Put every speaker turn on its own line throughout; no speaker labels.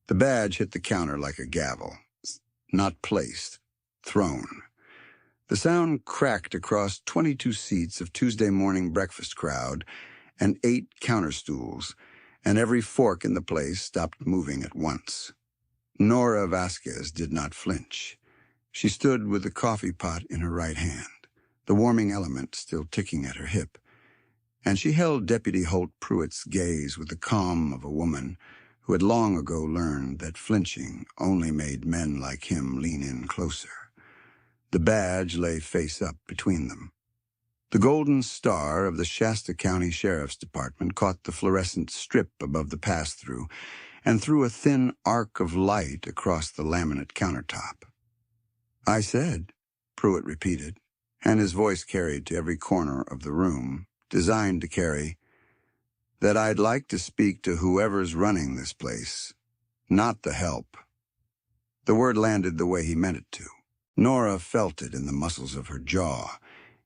The badge hit the counter like a gavel. Not placed, thrown. The sound cracked across 22 seats of Tuesday morning breakfast crowd and 8 counter stools, and every fork in the place stopped moving at once. Nora Vasquez did not flinch. She stood with the coffee pot in her right hand, the warming element still ticking at her hip, and she held Deputy Holt Pruitt's gaze with the calm of a woman who had long ago learned that flinching only made men like him lean in closer. The badge lay face up between them. The golden star of the Shasta County Sheriff's Department caught the fluorescent strip above the pass-through and threw a thin arc of light across the laminate countertop. "I said," Pruitt repeated, and his voice carried to every corner of the room, designed to carry, "that I'd like to speak to whoever's running this place, not the help." The word landed the way he meant it to. Nora felt it in the muscles of her jaw,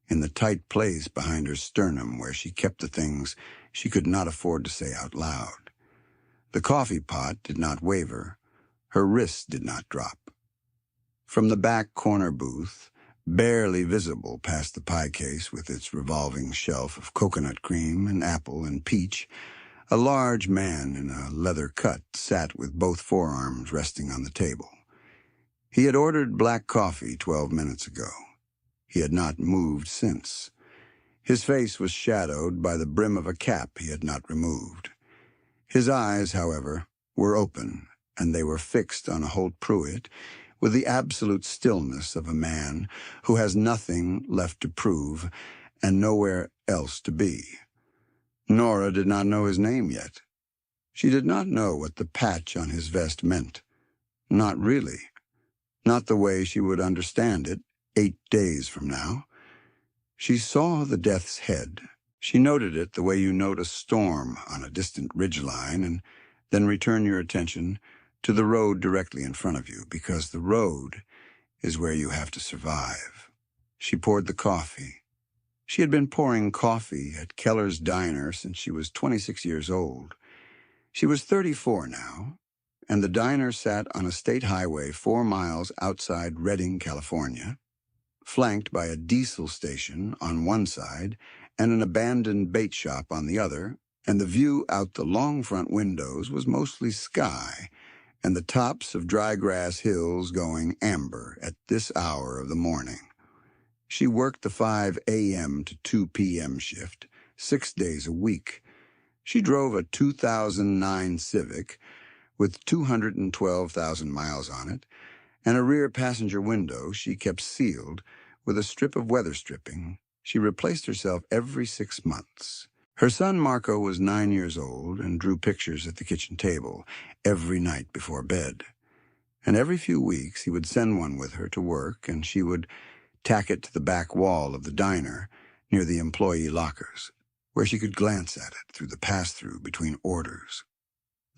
in the tight place behind her sternum where she kept the things she could not afford to say out loud. The coffee pot did not waver. Her wrist did not drop. From the back corner booth, barely visible past the pie case with its revolving shelf of coconut cream and apple and peach, a large man in a leather cut sat with both forearms resting on the table. He had ordered black coffee 12 minutes ago. He had not moved since. His face was shadowed by the brim of a cap he had not removed. His eyes, however, were open, and they were fixed on Holt Pruitt with the absolute stillness of a man who has nothing left to prove and nowhere else to be. Nora did not know his name yet. She did not know what the patch on his vest meant. Not really. Not the way she would understand it 8 days from now. She saw the death's head. She noted it the way you note a storm on a distant ridgeline, and then return your attention to the road directly in front of you, because the road is where you have to survive. She poured the coffee. She had been pouring coffee at Keller's Diner since she was 26 years old. She was 34 now, and the diner sat on a state highway 4 miles outside Redding, California, flanked by a diesel station on one side and an abandoned bait shop on the other, and the view out the long front windows was mostly sky and the tops of dry grass hills going amber at this hour of the morning. She worked the 5 a.m. to 2 p.m. shift, 6 days a week. She drove a 2009 Civic with 212,000 miles on it, and a rear passenger window she kept sealed with a strip of weather stripping. She replaced herself every 6 months. Her son Marco was 9 years old and drew pictures at the kitchen table every night before bed. And every few weeks he would send one with her to work, and she would tack it to the back wall of the diner near the employee lockers, where she could glance at it through the pass-through between orders.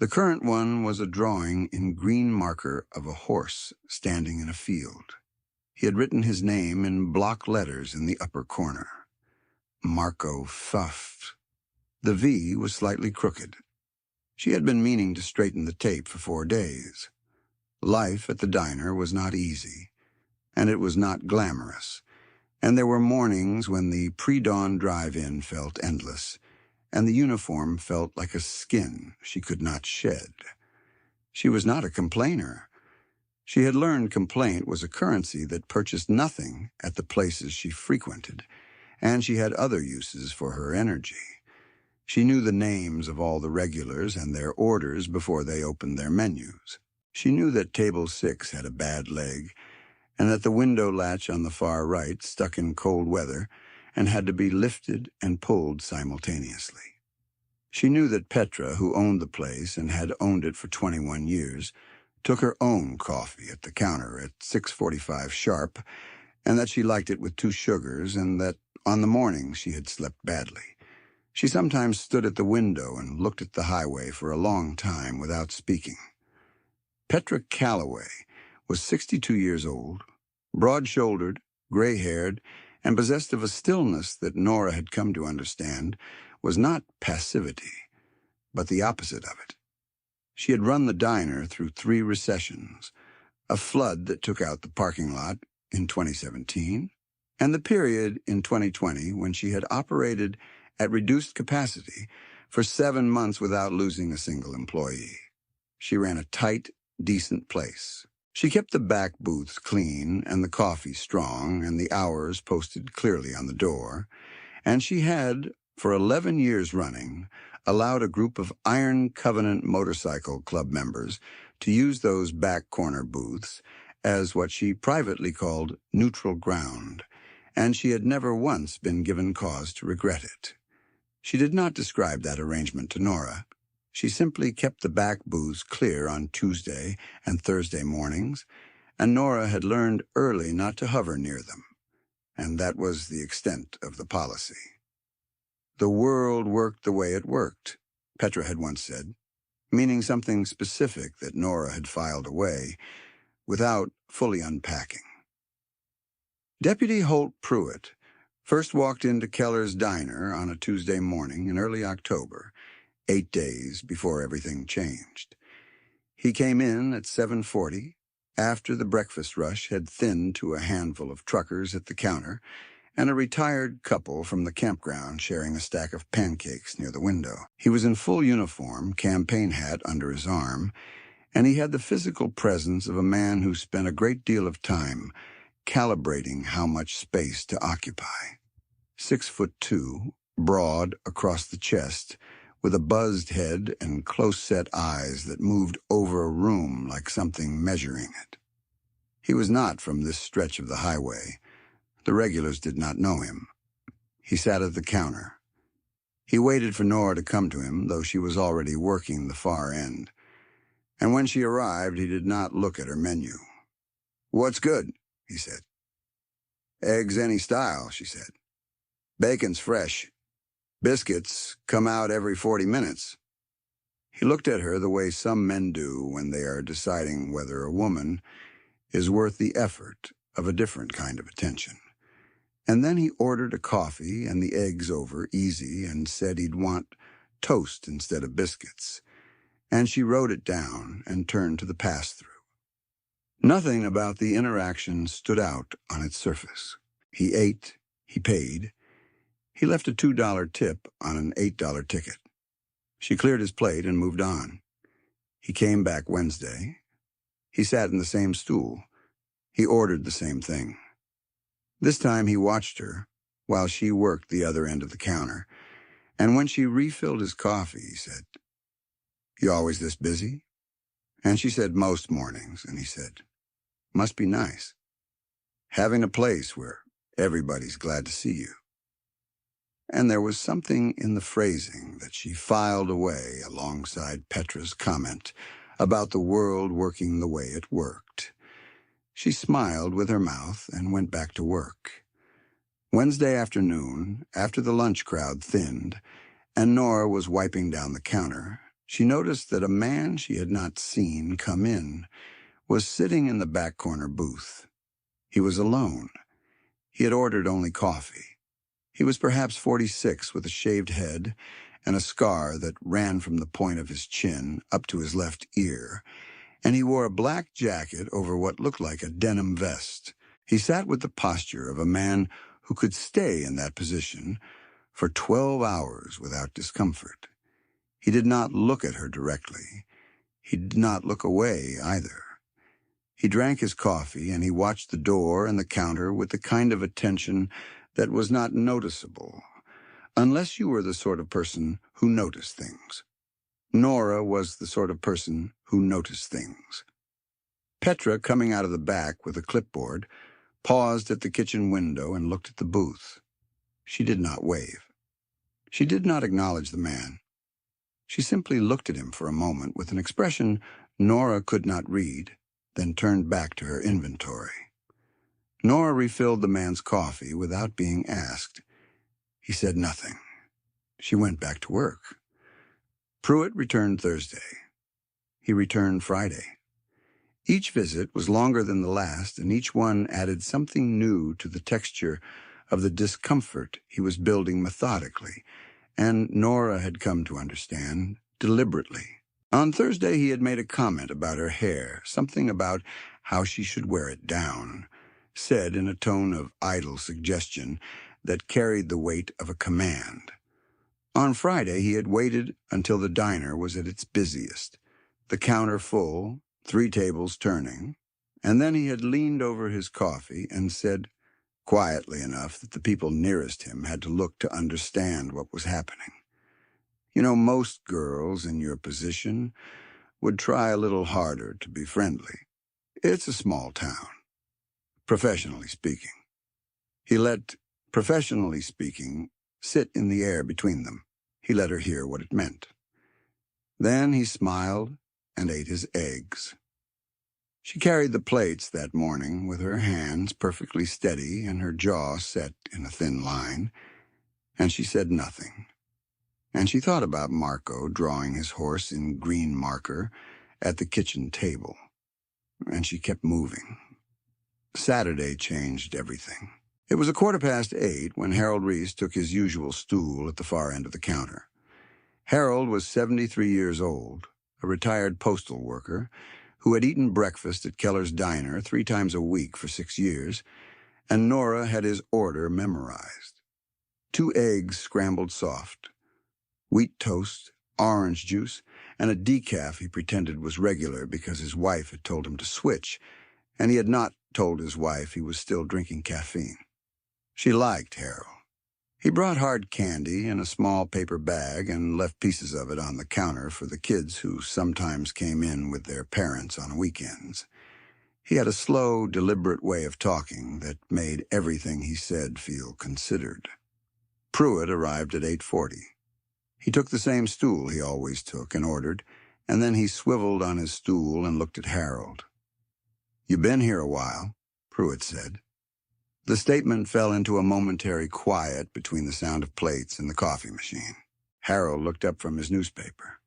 The current one was a drawing in green marker of a horse standing in a field. He had written his name in block letters in the upper corner. Marco Pfaff. The V was slightly crooked. She had been meaning to straighten the tape for 4 days. Life at the diner was not easy, and it was not glamorous, and there were mornings when the pre-dawn drive-in felt endless, and the uniform felt like a skin she could not shed. She was not a complainer. She had learned complaint was a currency that purchased nothing at the places she frequented, and she had other uses for her energy. She knew the names of all the regulars and their orders before they opened their menus. She knew that Table 6 had a bad leg, and that the window latch on the far right stuck in cold weather and had to be lifted and pulled simultaneously. She knew that Petra, who owned the place and had owned it for 21 years, took her own coffee at the counter at 6:45 sharp, and that she liked it with 2 sugars, and that on the morning she had slept badly. She sometimes stood at the window and looked at the highway for a long time without speaking. Petra Calloway was 62 years old, broad-shouldered, gray-haired, and possessed of a stillness that Nora had come to understand was not passivity, but the opposite of it. She had run the diner through 3 recessions, a flood that took out the parking lot in 2017, and the period in 2020 when she had operated at reduced capacity for 7 months without losing a single employee. She ran a tight, decent place. She kept the back booths clean and the coffee strong and the hours posted clearly on the door, and she had, for 11 years running, allowed a group of Iron Covenant Motorcycle Club members to use those back corner booths as what she privately called neutral ground, and she had never once been given cause to regret it. She did not describe that arrangement to Nora. She simply kept the back booths clear on Tuesday and Thursday mornings, and Nora had learned early not to hover near them, and that was the extent of the policy. The world worked the way it worked, Petra had once said, meaning something specific that Nora had filed away without fully unpacking. Deputy Holt Pruitt first walked into Keller's diner on a Tuesday morning in early October, 8 days before everything changed. He came in at 7:40, after the breakfast rush had thinned to a handful of truckers at the counter and a retired couple from the campground sharing a stack of pancakes near the window. He was in full uniform, campaign hat under his arm, and he had the physical presence of a man who spent a great deal of time calibrating how much space to occupy. 6'2", broad across the chest, with a buzzed head and close-set eyes that moved over a room like something measuring it. He was not from this stretch of the highway. The regulars did not know him. He sat at the counter. He waited for Nora to come to him, though she was already working the far end. And when she arrived, he did not look at her menu. "What's good?" he said. "Eggs any style," she said. "Bacon's fresh. Biscuits come out every 40 minutes. He looked at her the way some men do when they are deciding whether a woman is worth the effort of a different kind of attention. And then he ordered a coffee and the eggs over easy and said he'd want toast instead of biscuits. And she wrote it down and turned to the pass-through. Nothing about the interaction stood out on its surface. He ate, he paid. He left a $2 tip on an $8 ticket. She cleared his plate and moved on. He came back Wednesday. He sat in the same stool. He ordered the same thing. This time he watched her while she worked the other end of the counter, and when she refilled his coffee, he said, "You always this busy?" And she said, "Most mornings," and he said, "Must be nice. Having a place where everybody's glad to see you." And there was something in the phrasing that she filed away alongside Petra's comment about the world working the way it worked. She smiled with her mouth and went back to work. Wednesday afternoon, after the lunch crowd thinned, and Nora was wiping down the counter, she noticed that a man she had not seen come in was sitting in the back corner booth. He was alone. He had ordered only coffee. He was perhaps 46 with a shaved head and a scar that ran from the point of his chin up to his left ear, and he wore a black jacket over what looked like a denim vest. He sat with the posture of a man who could stay in that position for 12 hours without discomfort. He did not look at her directly. He did not look away either. He drank his coffee and he watched the door and the counter with the kind of attention that was not noticeable, unless you were the sort of person who noticed things. Nora was the sort of person who noticed things. Petra, coming out of the back with a clipboard, paused at the kitchen window and looked at the booth. She did not wave. She did not acknowledge the man. She simply looked at him for a moment with an expression Nora could not read, then turned back to her inventory. Nora refilled the man's coffee without being asked. He said nothing. She went back to work. Pruitt returned Thursday. He returned Friday. Each visit was longer than the last, and each one added something new to the texture of the discomfort he was building methodically, and Nora had come to understand, deliberately. On Thursday, he had made a comment about her hair, something about how she should wear it down, said in a tone of idle suggestion that carried the weight of a command. On Friday, he had waited until the diner was at its busiest, the counter full, 3 tables turning, and then he had leaned over his coffee and said, quietly enough that the people nearest him had to look to understand what was happening, "You know, most girls in your position would try a little harder to be friendly. It's a small town, professionally speaking." He let "professionally speaking" sit in the air between them. He let her hear what it meant. Then he smiled and ate his eggs. She carried the plates that morning with her hands perfectly steady and her jaw set in a thin line, and she said nothing. And she thought about Marco drawing his horse in green marker at the kitchen table, and she kept moving. Saturday changed everything. It was 8:15 when Harold Reese took his usual stool at the far end of the counter. Harold was 73 years old, a retired postal worker who had eaten breakfast at Keller's Diner 3 times a week for 6 years, and Nora had his order memorized. 2 eggs scrambled soft, wheat toast, orange juice, and a decaf he pretended was regular because his wife had told him to switch, and he had not told his wife he was still drinking caffeine. She liked Harold. He brought hard candy in a small paper bag and left pieces of it on the counter for the kids who sometimes came in with their parents on weekends. He had a slow, deliberate way of talking that made everything he said feel considered. Pruitt arrived at 8:40. He took the same stool he always took and ordered, and then he swiveled on his stool and looked at Harold. "You been here a while," Pruitt said. The statement fell into a momentary quiet between the sound of plates and the coffee machine. Harold looked up from his newspaper.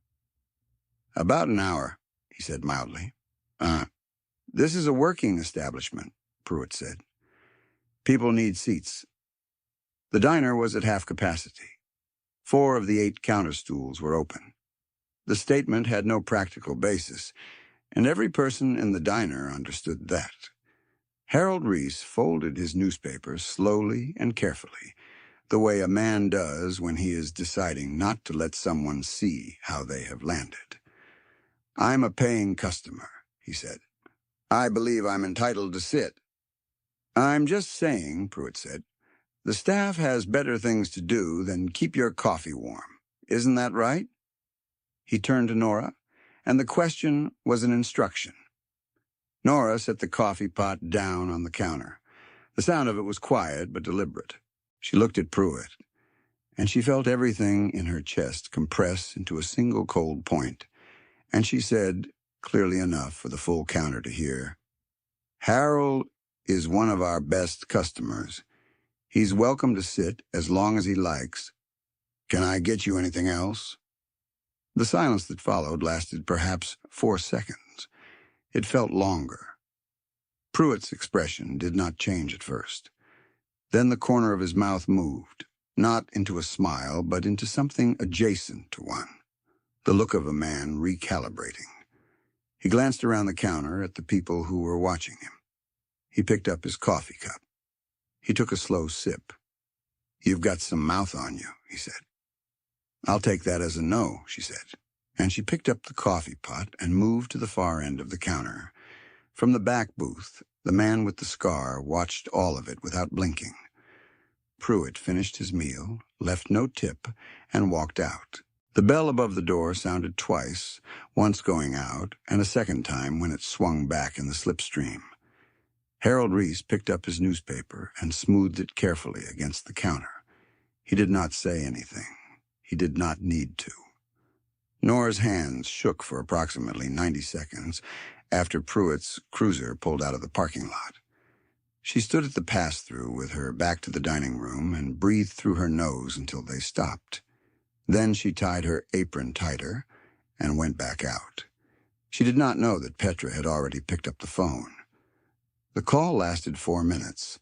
"About an hour," he said mildly. This is a working establishment," Pruitt said. "People need seats." The diner was at half capacity. 4 of the 8 counter stools were open. The statement had no practical basis, and every person in the diner understood that. Harold Reese folded his newspaper slowly and carefully, the way a man does when he is deciding not to let someone see how they have landed. "I'm a paying customer," he said. "I believe I'm entitled to sit." "I'm just saying," Pruitt said, "the staff has better things to do than keep your coffee warm. Isn't that right?" He turned to Nora, and the question was an instruction. Nora set the coffee pot down on the counter. The sound of it was quiet but deliberate. She looked at Pruitt, and she felt everything in her chest compress into a single cold point, and she said, clearly enough for the full counter to hear, "Harold is one of our best customers. He's welcome to sit as long as he likes. Can I get you anything else?" The silence that followed lasted perhaps 4 seconds. It felt longer. Pruitt's expression did not change at first. Then the corner of his mouth moved, not into a smile, but into something adjacent to one, the look of a man recalibrating. He glanced around the counter at the people who were watching him. He picked up his coffee cup. He took a slow sip. "You've got some mouth on you," he said. "I'll take that as a no," she said, and she picked up the coffee pot and moved to the far end of the counter. From the back booth, the man with the scar watched all of it without blinking. Pruitt finished his meal, left no tip, and walked out. The bell above the door sounded twice, once going out, and a second time when it swung back in the slipstream. Harold Reese picked up his newspaper and smoothed it carefully against the counter. He did not say anything. He did not need to. Nora's hands shook for approximately 90 seconds after Pruitt's cruiser pulled out of the parking lot. She stood at the pass-through with her back to the dining room and breathed through her nose until they stopped. Then she tied her apron tighter and went back out. She did not know that Petra had already picked up the phone. The call lasted 4 minutes,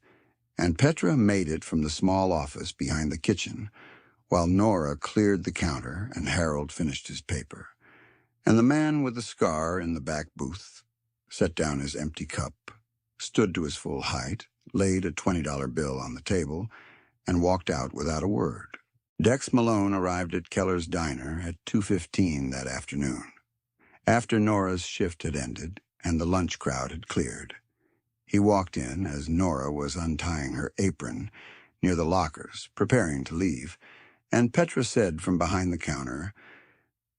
and Petra made it from the small office behind the kitchen, while Nora cleared the counter and Harold finished his paper. And the man with the scar in the back booth set down his empty cup, stood to his full height, laid a $20 bill on the table, and walked out without a word. Dex Malone arrived at Keller's Diner at 2:15 that afternoon, after Nora's shift had ended and the lunch crowd had cleared. He walked in as Nora was untying her apron near the lockers, preparing to leave, and Petra said from behind the counter,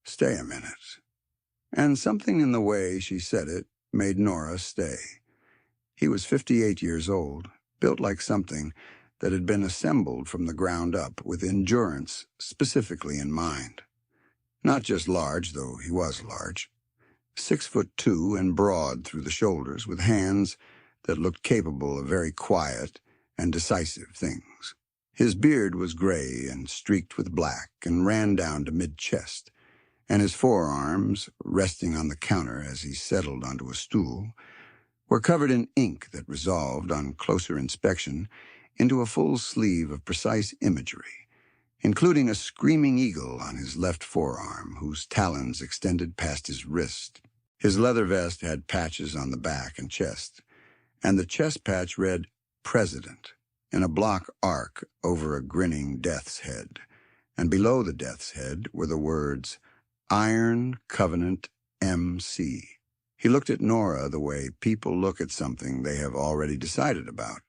"Stay a minute." And something in the way she said it made Nora stay. He was 58 years old, built like something that had been assembled from the ground up with endurance specifically in mind. Not just large, though he was large. 6'2" and broad through the shoulders, with hands that looked capable of very quiet and decisive things. His beard was gray and streaked with black and ran down to mid-chest, and his forearms, resting on the counter as he settled onto a stool, were covered in ink that resolved, on closer inspection, into a full sleeve of precise imagery, including a screaming eagle on his left forearm whose talons extended past his wrist. His leather vest had patches on the back and chest, and the chest patch read President in a block arc over a grinning death's head, and below the death's head were the words Iron Covenant MC. He looked at Nora the way people look at something they have already decided about.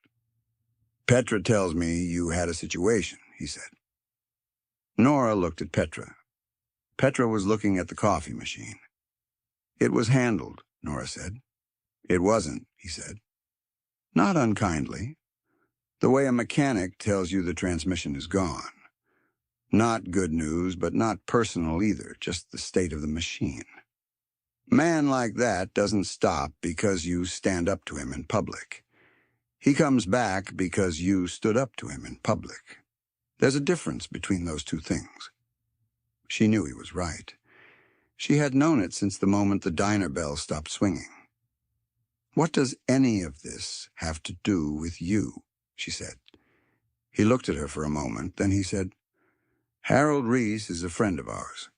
"Petra tells me you had a situation," he said. Nora looked at Petra. Petra was looking at the coffee machine. "It was handled," Nora said. "It wasn't," he said. Not unkindly. The way a mechanic tells you the transmission is gone. Not good news, but not personal either, just the state of the machine. Man like that doesn't stop because you stand up to him in public. He comes back because you stood up to him in public. There's a difference between those two things. She knew he was right. She had known it since the moment the diner bell stopped swinging. "What does any of this have to do with you?" she said. He looked at her for a moment, then he said, "Harold Reese is a friend of ours."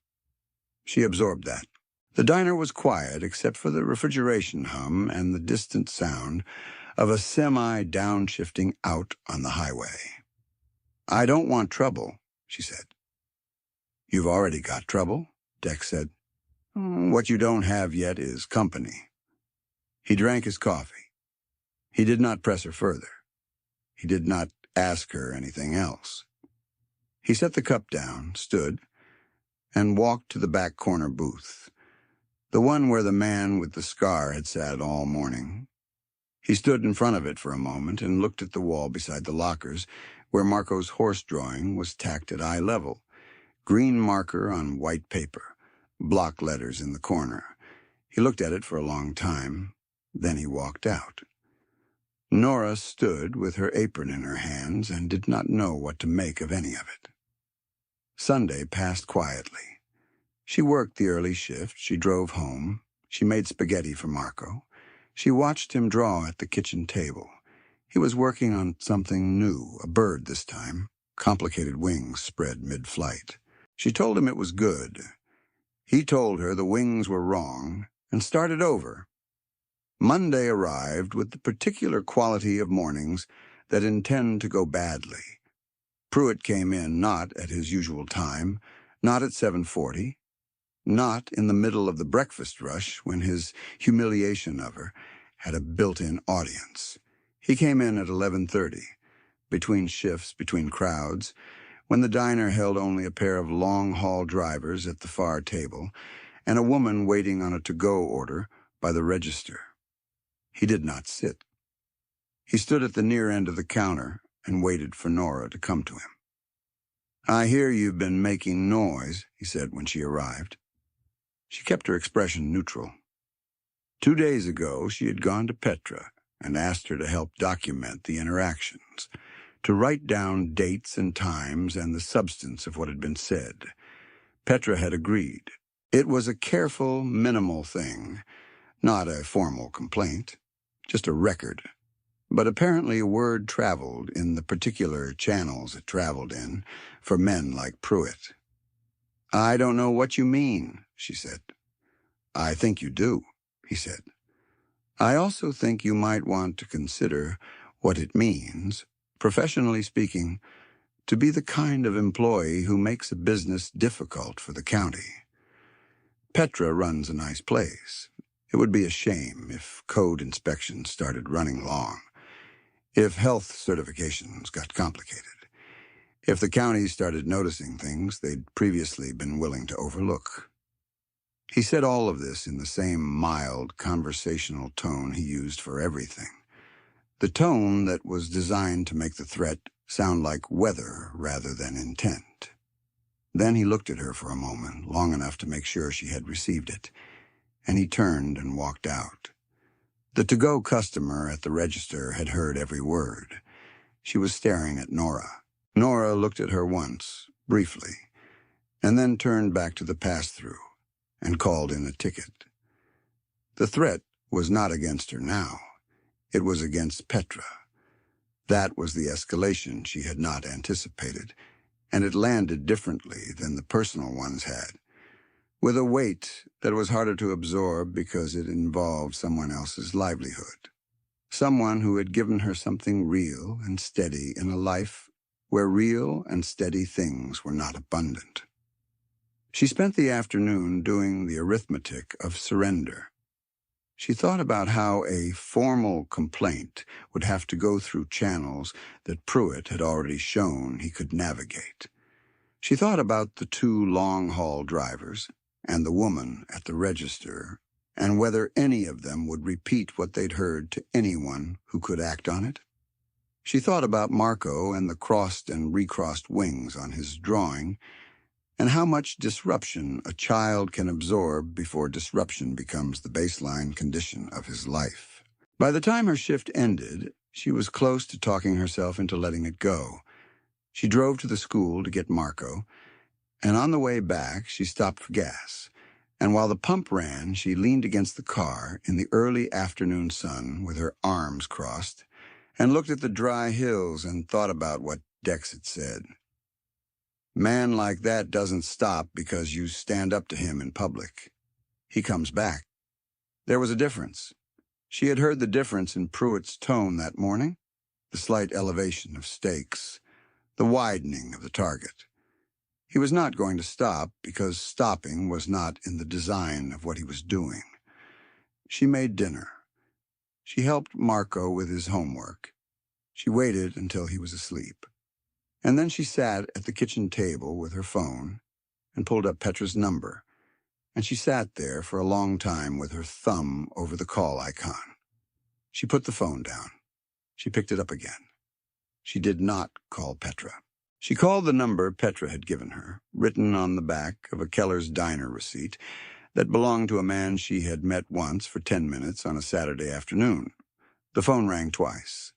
She absorbed that. The diner was quiet except for the refrigeration hum and the distant sound of a semi downshifting out on the highway. "I don't want trouble," she said. "You've already got trouble," Dex said. "What you don't have yet is company." He drank his coffee. He did not press her further. He did not ask her anything else. He set the cup down, stood, and walked to the back corner booth, the one where the man with the scar had sat all morning. He stood in front of it for a moment and looked at the wall beside the lockers, where Marco's horse drawing was tacked at eye level, green marker on white paper, block letters in the corner. He looked at it for a long time, then he walked out. Nora stood with her apron in her hands and did not know what to make of any of it. Sunday passed quietly. She worked the early shift, she drove home, she made spaghetti for Marco. She watched him draw at the kitchen table. He was working on something new, a bird this time, complicated wings spread mid-flight. She told him it was good. He told her the wings were wrong and started over. Monday arrived with the particular quality of mornings that intend to go badly. Pruitt came in not at his usual time, not at 7:40, not in the middle of the breakfast rush when his humiliation of her had a built-in audience. He came in at 11:30, between shifts, between crowds, when the diner held only a pair of long-haul drivers at the far table and a woman waiting on a to-go order by the register. He did not sit. He stood at the near end of the counter and waited for Nora to come to him. "I hear you've been making noise," he said when she arrived. She kept her expression neutral. 2 days ago, she had gone to Petra and asked her to help document the interactions, to write down dates and times and the substance of what had been said. Petra had agreed. It was a careful, minimal thing, not a formal complaint, just a record. But apparently word traveled in the particular channels it traveled in for men like Pruitt. "I don't know what you mean," she said. I think you do, he said. I also think you might want to consider what it means, professionally speaking, to be the kind of employee who makes a business difficult for the county. Petra runs a nice place. It would be a shame if code inspections started running long, if health certifications got complicated, if the county started noticing things they'd previously been willing to overlook. He said all of this in the same mild, conversational tone he used for everything, the tone that was designed to make the threat sound like weather rather than intent. Then he looked at her for a moment, long enough to make sure she had received it, and he turned and walked out. The to-go customer at the register had heard every word. She was staring at Nora. Nora looked at her once, briefly, and then turned back to the pass-through and called in a ticket. The threat was not against her now. It was against Petra. That was the escalation she had not anticipated, and it landed differently than the personal ones had, with a weight that was harder to absorb because it involved someone else's livelihood, someone who had given her something real and steady in a life where real and steady things were not abundant. She spent the afternoon doing the arithmetic of surrender. She thought about how a formal complaint would have to go through channels that Pruitt had already shown he could navigate. She thought about the two long-haul drivers and the woman at the register, and whether any of them would repeat what they'd heard to anyone who could act on it. She thought about Marco and the crossed and recrossed wings on his drawing, and how much disruption a child can absorb before disruption becomes the baseline condition of his life. By the time her shift ended, she was close to talking herself into letting it go. She drove to the school to get Marco, and on the way back she stopped for gas. And while the pump ran, she leaned against the car in the early afternoon sun with her arms crossed and looked at the dry hills and thought about what Dex had said. Man like that doesn't stop because you stand up to him in public. He comes back. There was a difference. She had heard the difference in Pruitt's tone that morning, the slight elevation of stakes, the widening of the target. He was not going to stop because stopping was not in the design of what he was doing. She made dinner. She helped Marco with his homework. She waited until he was asleep. And then she sat at the kitchen table with her phone and pulled up Petra's number, and she sat there for a long time with her thumb over the call icon. She put the phone down. She picked it up again. She did not call Petra. She called the number Petra had given her, written on the back of a Keller's Diner receipt that belonged to a man she had met once for 10 minutes on a Saturday afternoon. The phone rang twice.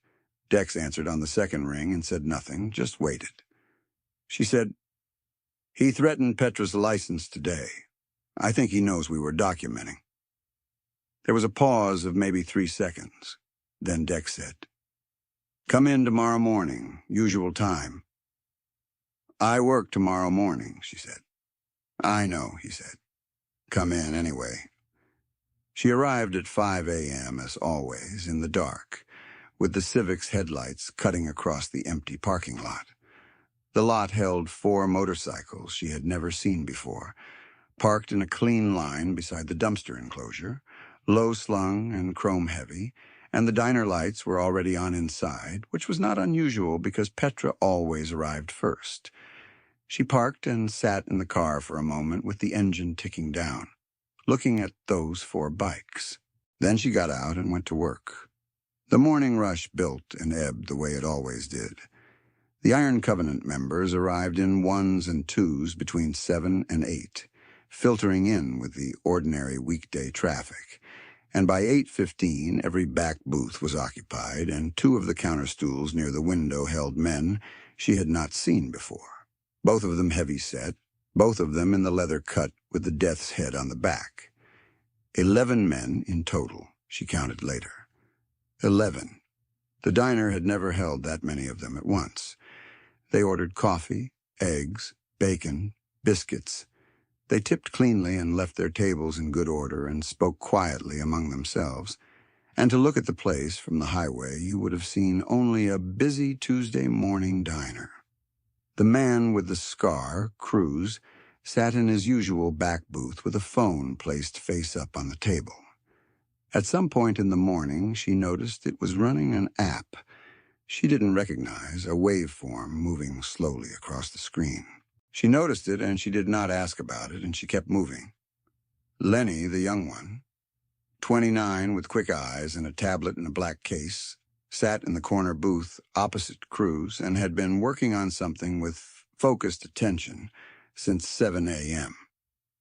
Dex answered on the second ring and said nothing, just waited. She said, "He threatened Petra's license today. I think he knows we were documenting." There was a pause of maybe 3 seconds. Then Dex said, "Come in tomorrow morning, usual time." "I work tomorrow morning," she said. "I know," he said. "Come in anyway." She arrived at 5 a.m., as always, in the dark, with the Civic's headlights cutting across the empty parking lot. The lot held 4 motorcycles she had never seen before, parked in a clean line beside the dumpster enclosure, low-slung and chrome-heavy, and the diner lights were already on inside, which was not unusual because Petra always arrived first. She parked and sat in the car for a moment with the engine ticking down, looking at those 4 bikes. Then she got out and went to work. The morning rush built and ebbed the way it always did. The Iron Covenant members arrived in 1s and 2s between 7 and 8, filtering in with the ordinary weekday traffic, and by 8:15 every back booth was occupied, and 2 of the counter stools near the window held men she had not seen before, both of them heavy-set, both of them in the leather cut with the death's head on the back. 11 men in total, she counted later. 11. The diner had never held that many of them at once. They ordered coffee, eggs, bacon, biscuits, They tipped cleanly and left their tables in good order and spoke quietly among themselves. And to look at the place from the highway, you would have seen only a busy Tuesday morning diner. The man with the scar, Cruz, sat in his usual back booth with a phone placed face up on the table. At some point in the morning, she noticed it was running an app she didn't recognize, a waveform moving slowly across the screen. She noticed it, and she did not ask about it, and she kept moving. Lenny, the young one, 29 with quick eyes and a tablet in a black case, sat in the corner booth opposite Cruz and had been working on something with focused attention since 7 a.m.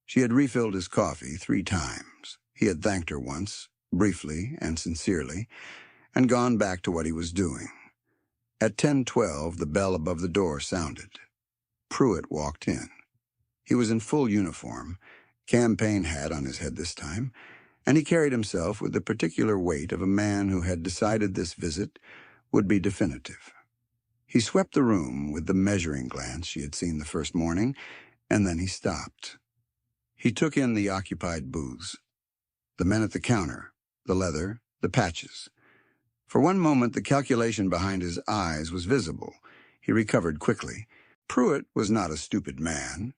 She had refilled his coffee 3 times. He had thanked her once, briefly and sincerely, and gone back to what he was doing. At 10:12, the bell above the door sounded. Pruitt walked in. He was in full uniform, campaign hat on his head this time, and he carried himself with the particular weight of a man who had decided this visit would be definitive. He swept the room with the measuring glance she had seen the first morning, and then he stopped. He took in the occupied booths, the men at the counter, the leather, the patches. For one moment, the calculation behind his eyes was visible. He recovered quickly. Pruitt was not a stupid man,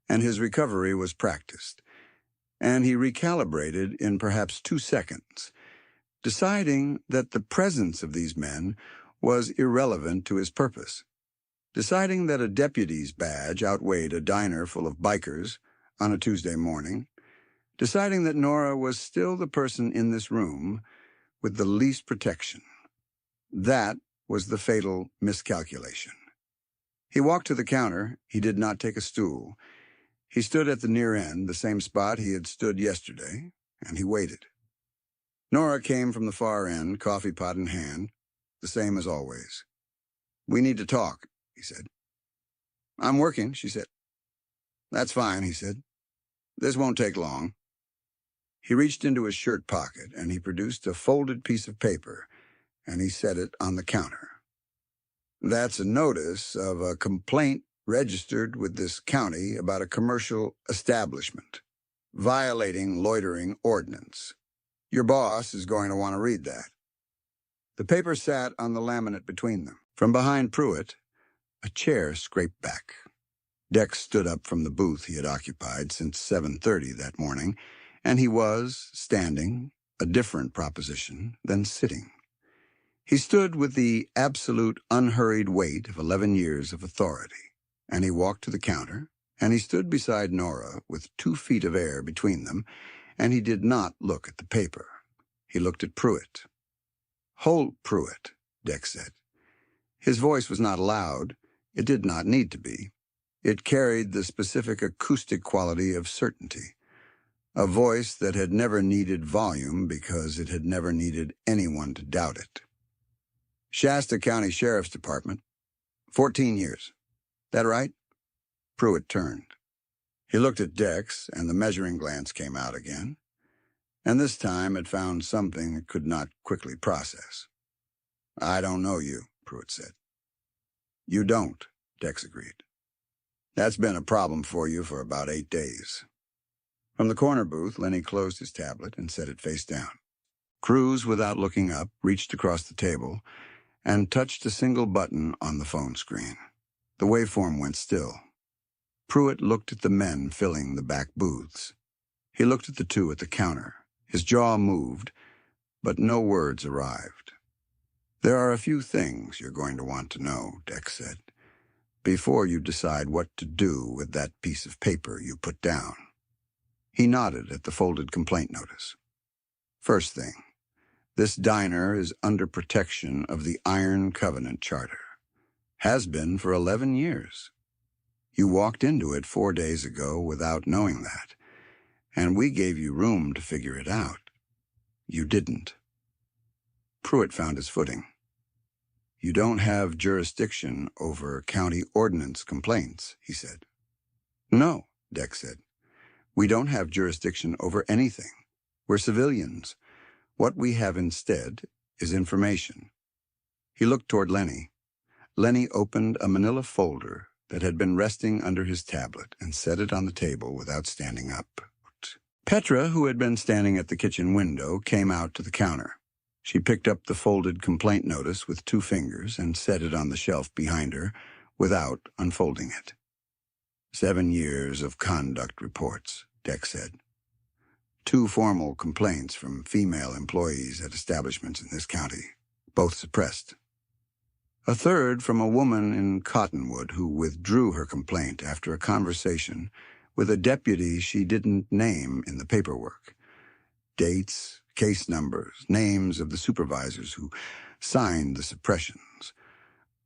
and his recovery was practiced. And he recalibrated in perhaps 2 seconds, deciding that the presence of these men was irrelevant to his purpose, deciding that a deputy's badge outweighed a diner full of bikers on a Tuesday morning, deciding that Nora was still the person in this room with the least protection. That was the fatal miscalculation. He walked to the counter. He did not take a stool. He stood at the near end, the same spot he had stood yesterday, and he waited. Nora came from the far end, coffee pot in hand, the same as always. "We need to talk," he said. "I'm working," she said. "That's fine," he said. "This won't take long." He reached into his shirt pocket, and he produced a folded piece of paper, and he set it on the counter. "That's a notice of a complaint registered with this county about a commercial establishment violating loitering ordinance. Your boss is going to want to read that." The paper sat on the laminate between them. From behind Pruitt, a chair scraped back. Dex stood up from the booth he had occupied since 7:30 that morning, and he was, standing, a different proposition than sitting. He stood with the absolute unhurried weight of 11 years of authority, and he walked to the counter, and he stood beside Nora with 2 feet of air between them, and he did not look at the paper. He looked at Pruitt. "Hold, Pruitt," Dex said. His voice was not loud. It did not need to be. It carried the specific acoustic quality of certainty, a voice that had never needed volume because it had never needed anyone to doubt it. "Shasta County Sheriff's Department, 14 years. That right?" Pruitt turned. He looked at Dex, and the measuring glance came out again, and this time it found something it could not quickly process. "I don't know you," Pruitt said. "You don't," Dex agreed. "That's been a problem for you for about 8 days. From the corner booth, Lenny closed his tablet and set it face down. Cruz, without looking up, reached across the table and touched a single button on the phone screen. The waveform went still. Pruitt looked at the men filling the back booths. He looked at the 2 at the counter. His jaw moved, but no words arrived. "There are a few things you're going to want to know," Dex said, "before you decide what to do with that piece of paper you put down." He nodded at the folded complaint notice. "First thing, this diner is under protection of the Iron Covenant Charter. Has been for 11 years. You walked into it 4 days ago without knowing that, and we gave you room to figure it out. You didn't." Pruitt found his footing. "You don't have jurisdiction over county ordinance complaints," he said. "No," Dex said. "We don't have jurisdiction over anything. We're civilians. What we have instead is information." He looked toward Lenny. Lenny opened a manila folder that had been resting under his tablet and set it on the table without standing up. Petra, who had been standing at the kitchen window, came out to the counter. She picked up the folded complaint notice with 2 fingers and set it on the shelf behind her without unfolding it. 7 years of conduct reports, Dex said. 2 formal complaints from female employees at establishments in this county, both suppressed. A 3rd from a woman in Cottonwood who withdrew her complaint after a conversation with a deputy she didn't name in the paperwork. Dates, case numbers, names of the supervisors who signed the suppressions.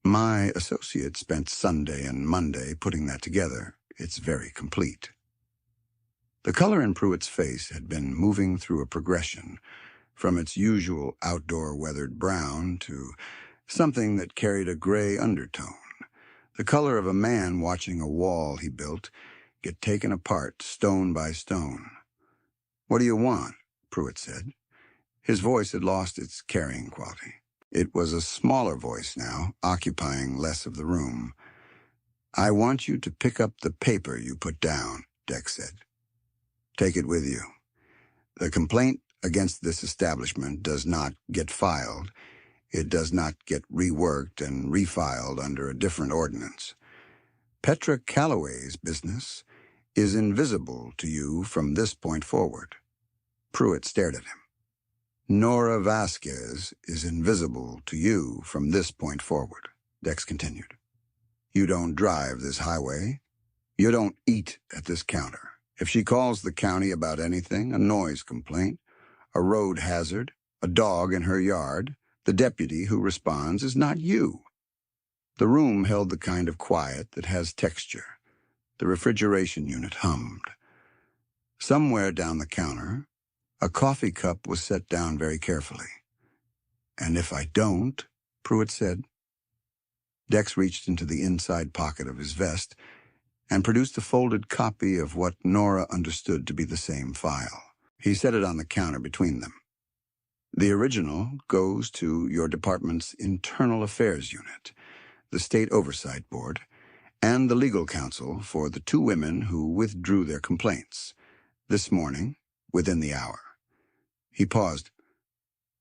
My associate spent Sunday and Monday putting that together. It's very complete. The color in Pruitt's face had been moving through a progression from its usual outdoor weathered brown to something that carried a gray undertone, the color of a man watching a wall he built get taken apart stone by stone. "What do you want?" Pruitt said. His voice had lost its carrying quality. It was a smaller voice now, occupying less of the room. "I want you to pick up the paper you put down," Dex said. "Take it with you. The complaint against this establishment does not get filed. It does not get reworked and refiled under a different ordinance. Petra Calloway's business is invisible to you from this point forward." Pruitt stared at him. "Nora Vasquez is invisible to you from this point forward," Dex continued. "You don't drive this highway. You don't eat at this counter. If she calls the county about anything, a noise complaint, a road hazard, a dog in her yard, the deputy who responds is not you." The room held the kind of quiet that has texture. The refrigeration unit hummed. Somewhere down the counter, a coffee cup was set down very carefully. "And if I don't," Pruitt said. Dex reached into the inside pocket of his vest and produced a folded copy of what Nora understood to be the same file. He set it on the counter between them. "The original goes to your department's Internal Affairs Unit, the State Oversight Board, and the legal counsel for the 2 women who withdrew their complaints this morning within the hour." He paused.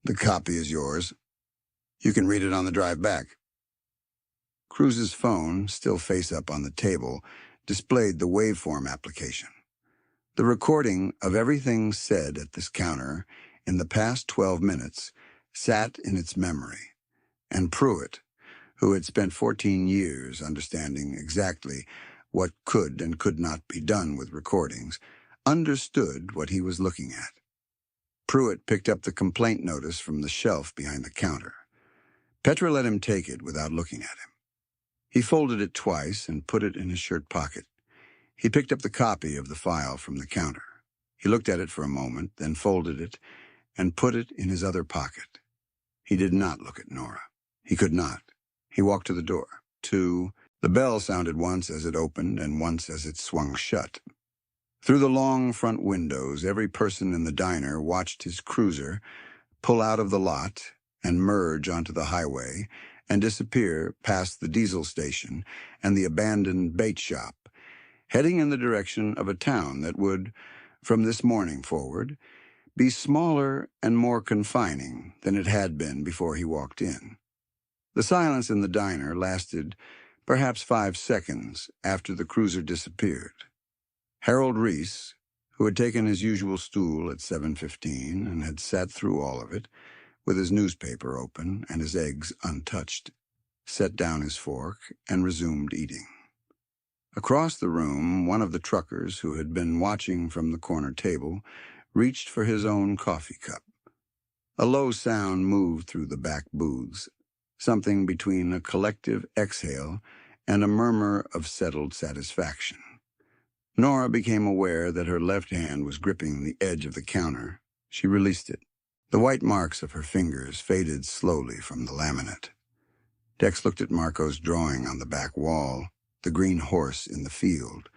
"The copy is yours. You can read it on the drive back." Cruz's phone, still face up on the table, displayed the waveform application. The recording of everything said at this counter in the past 12 minutes sat in its memory, and Pruitt, who had spent 14 years understanding exactly what could and could not be done with recordings, understood what he was looking at. Pruitt picked up the complaint notice from the shelf behind the counter. Petra let him take it without looking at him. He folded it twice and put it in his shirt pocket. He picked up the copy of the file from the counter. He looked at it for a moment, then folded it and put it in his other pocket. He did not look at Nora. He could not. He walked to the door. 2. The bell sounded once as it opened and once as it swung shut. Through the long front windows, every person in the diner watched his cruiser pull out of the lot and merge onto the highway and disappear past the diesel station and the abandoned bait shop, heading in the direction of a town that would, from this morning forward, be smaller and more confining than it had been before he walked in. The silence in the diner lasted perhaps 5 seconds after the cruiser disappeared. Harold Reese, who had taken his usual stool at 7:15 and had sat through all of it, with his newspaper open and his eggs untouched, set down his fork and resumed eating. Across the room, one of the truckers who had been watching from the corner table reached for his own coffee cup. A low sound moved through the back booths, something between a collective exhale and a murmur of settled satisfaction. Nora became aware that her left hand was gripping the edge of the counter. She released it. The white marks of her fingers faded slowly from the laminate. Dex looked at Marco's drawing on the back wall, the green horse in the field,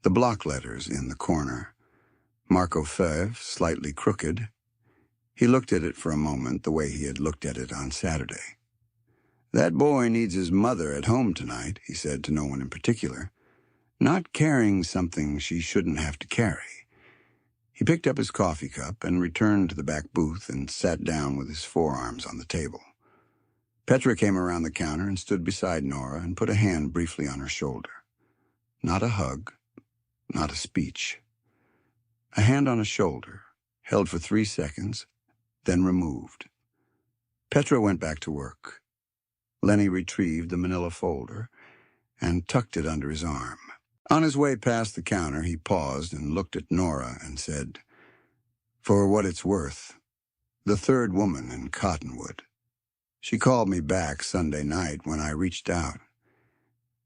the block letters in the corner. Marco Feuve, slightly crooked. He looked at it for a moment the way he had looked at it on Saturday. "That boy needs his mother at home tonight," he said to no one in particular, "not carrying something she shouldn't have to carry." He picked up his coffee cup and returned to the back booth and sat down with his forearms on the table. Petra came around the counter and stood beside Nora and put a hand briefly on her shoulder. Not a hug, not a speech. A hand on a shoulder, held for 3 seconds, then removed. Petra went back to work. Lenny retrieved the manila folder and tucked it under his arm. On his way past the counter, he paused and looked at Nora and said, "For what it's worth, the third woman in Cottonwood. She called me back Sunday night when I reached out.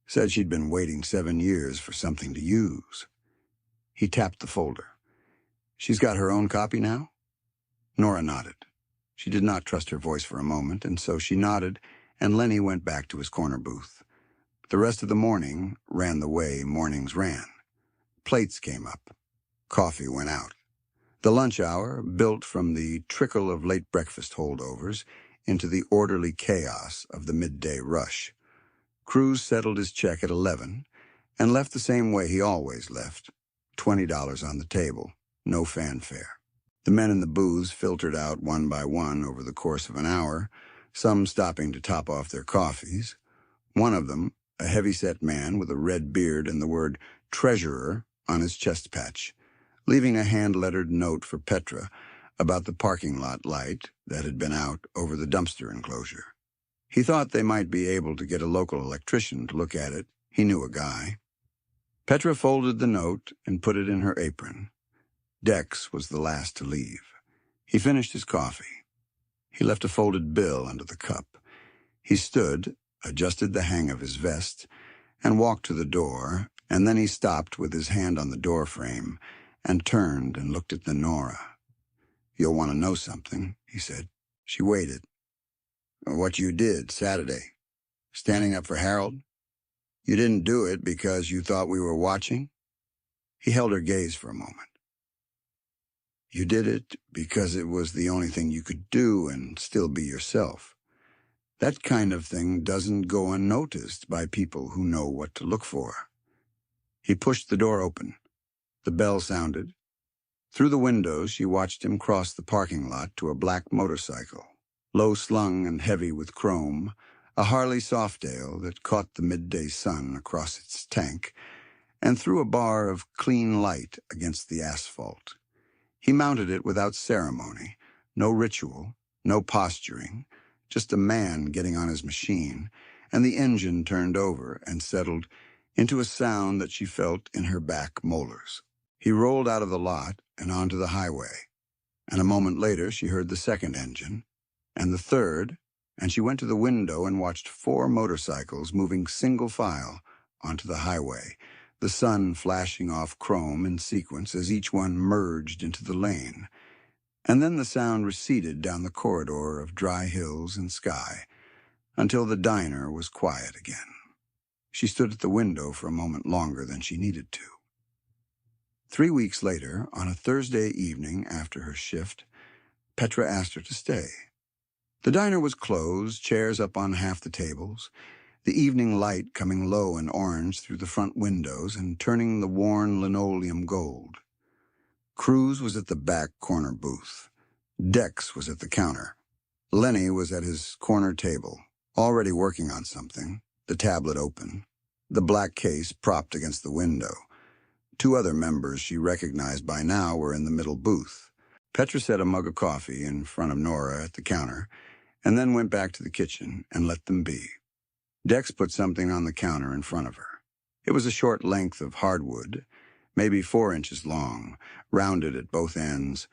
Said she'd been waiting 7 years for something to use." He tapped the folder. "She's got her own copy now?" Nora nodded. She did not trust her voice for a moment, and so she nodded, and Lenny went back to his corner booth. The rest of the morning ran the way mornings ran. Plates came up. Coffee went out. The lunch hour built from the trickle of late breakfast holdovers into the orderly chaos of the midday rush. Cruz settled his check at 11 and left the same way he always left, $20 on the table, no fanfare. The men in the booths filtered out one by one over the course of an hour, some stopping to top off their coffees. One of them, a heavy-set man with a red beard and the word treasurer on his chest patch, leaving a hand-lettered note for Petra about the parking lot light that had been out over the dumpster enclosure. He thought they might be able to get a local electrician to look at it. He knew a guy. Petra folded the note and put it in her apron. Dex was the last to leave. He finished his coffee. He left a folded bill under the cup. He stood, adjusted the hang of his vest, and walked to the door, and then he stopped with his hand on the door frame and turned and looked at Nora. "You'll want to know something," he said. She waited. "What you did Saturday, standing up for Harold? You didn't do it because you thought we were watching?" He held her gaze for a moment. "You did it because it was the only thing you could do and still be yourself. That kind of thing doesn't go unnoticed by people who know what to look for." He pushed the door open. The bell sounded. Through the window, she watched him cross the parking lot to a black motorcycle, low-slung and heavy with chrome, a Harley Softail that caught the midday sun across its tank and threw a bar of clean light against the asphalt. He mounted it without ceremony, no ritual, no posturing, just a man getting on his machine, and the engine turned over and settled into a sound that she felt in her back molars. He rolled out of the lot and onto the highway, and a moment later she heard the second engine, and the third, and she went to the window and watched 4 motorcycles moving single file onto the highway, the sun flashing off chrome in sequence as each one merged into the lane. And then the sound receded down the corridor of dry hills and sky until the diner was quiet again. She stood at the window for a moment longer than she needed to. 3 weeks later, on a Thursday evening after her shift, Petra asked her to stay. The diner was closed, chairs up on half the tables, the evening light coming low and orange through the front windows and turning the worn linoleum gold. Cruz was at the back corner booth. Dex was at the counter. Lenny was at his corner table, already working on something, the tablet open, the black case propped against the window. 2 other members she recognized by now were in the middle booth. Petra set a mug of coffee in front of Nora at the counter, and then went back to the kitchen and let them be. Dex put something on the counter in front of her. It was a short length of hardwood, maybe 4 inches long, rounded at both ends,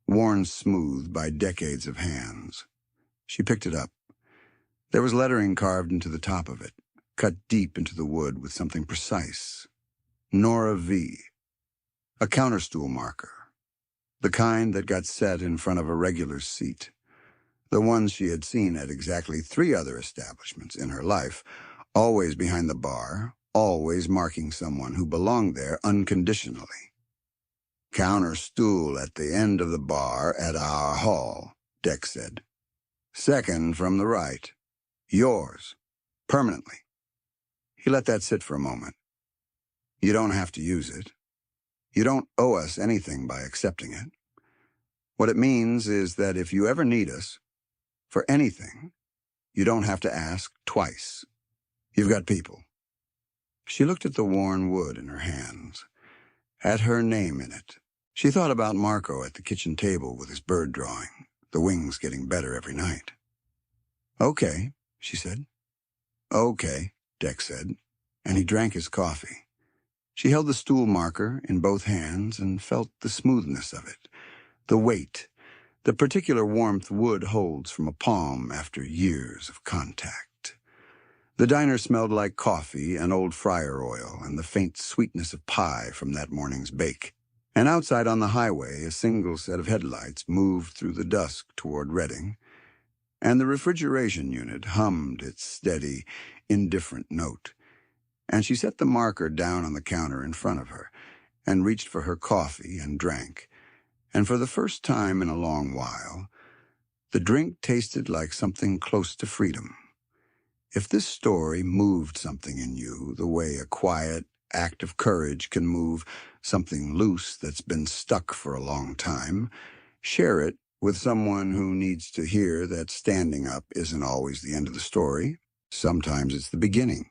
worn smooth by decades of hands. She picked it up. There was lettering carved into the top of it, cut deep into the wood with something precise. Nora V. A counterstool marker. The kind that got set in front of a regular seat. The ones she had seen at exactly 3 other establishments in her life, always behind the bar, always marking someone who belonged there unconditionally. "Counter stool at the end of the bar at our hall," Dex said. "Second from the right." Yours. Permanently. He let that sit for a moment. You don't have to use it. You don't owe us anything by accepting it. What it means is that if you ever need us, for anything, you don't have to ask twice. You've got people. She looked at the worn wood in her hands, at her name in it. She thought about Marco at the kitchen table with his bird drawing, the wings getting better every night. Okay, she said. Okay, Dex said, and he drank his coffee. She held the stool marker in both hands and felt the smoothness of it, the weight, the particular warmth wood holds from a palm after years of contact. The diner smelled like coffee and old fryer oil and the faint sweetness of pie from that morning's bake. And outside on the highway, a single set of headlights moved through the dusk toward Redding, and the refrigeration unit hummed its steady, indifferent note. And she set the marker down on the counter in front of her and reached for her coffee and drank. And for the first time in a long while, the drink tasted like something close to freedom. If this story moved something in you the way a quiet act of courage can move something loose that's been stuck for a long time, share it with someone who needs to hear that standing up isn't always the end of the story. Sometimes it's the beginning.